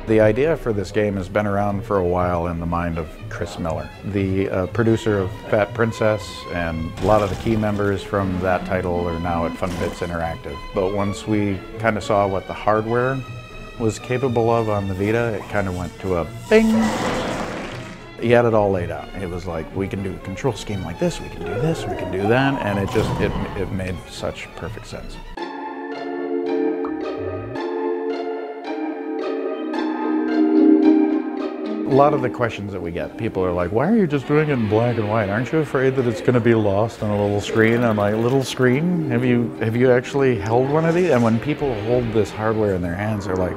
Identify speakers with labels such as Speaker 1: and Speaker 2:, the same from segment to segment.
Speaker 1: The idea for this game has been around for a while in the mind of Chris Miller, the producer of Fat Princess, and a lot of the key members from that title are now at Fun Bits Interactive. But once we kind of saw what the hardware was capable of on the Vita, it kind of went to a bing. He had it all laid out. It was like, we can do a control scheme like this, we can do this, we can do that, and it made such perfect sense. A lot of the questions that we get, people are like, why are you just doing it in black and white? Aren't you afraid that it's going to be lost on a little screen? I'm like, little screen? Have you actually held one of these? And when people hold this hardware in their hands, they're like,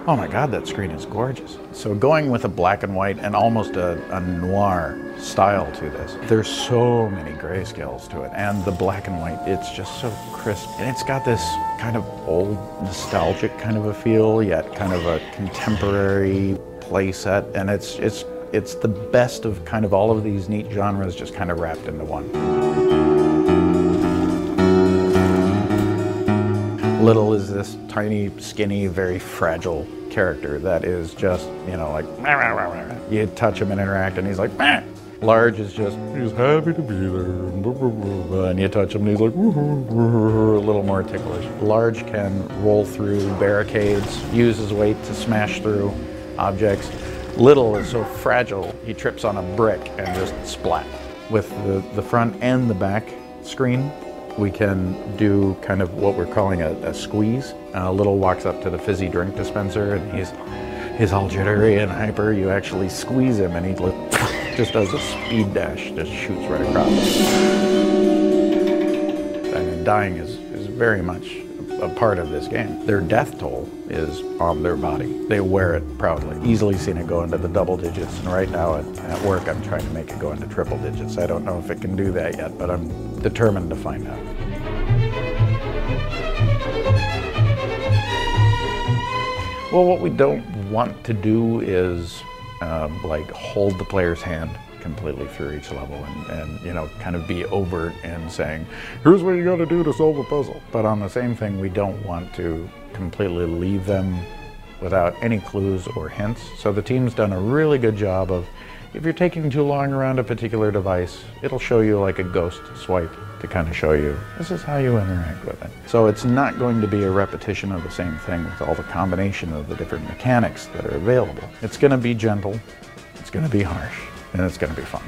Speaker 1: oh my God, that screen is gorgeous. So going with a black and white and almost a noir style to this, there's so many grayscales to it. And the black and white, it's just so crisp. And it's got this kind of old, nostalgic kind of a feel, yet kind of a contemporary play set, and it's the best of kind of all of these neat genres just kind of wrapped into one. Little is this tiny, skinny, very fragile character that is just, you know, like, you touch him and interact and he's like, meh. Large is just, he's happy to be there, and you touch him and he's like, a little more ticklish. Large can roll through barricades, use his weight to smash through objects. Little is so fragile, he trips on a brick and just splat. With the front and the back screen, we can do kind of what we're calling a squeeze. Little walks up to the fizzy drink dispenser and he's all jittery and hyper. You actually squeeze him and he just does a speed dash, just shoots right across. I mean, dying is very much a part of this game. Their death toll is on their body. They wear it proudly. Easily seen it go into the double digits, and right now at work I'm trying to make it go into triple digits. I don't know if it can do that yet, but I'm determined to find out. Well, what we don't want to do is like hold the player's hand completely through each level and you know, kind of be overt in saying, here's what you got to do to solve a puzzle. But on the same thing, we don't want to completely leave them without any clues or hints. So the team's done a really good job of, if you're taking too long around a particular device, it'll show you like a ghost swipe to kind of show you, this is how you interact with it. So it's not going to be a repetition of the same thing with all the combination of the different mechanics that are available. It's going to be gentle, it's going to be harsh, and it's going to be fun.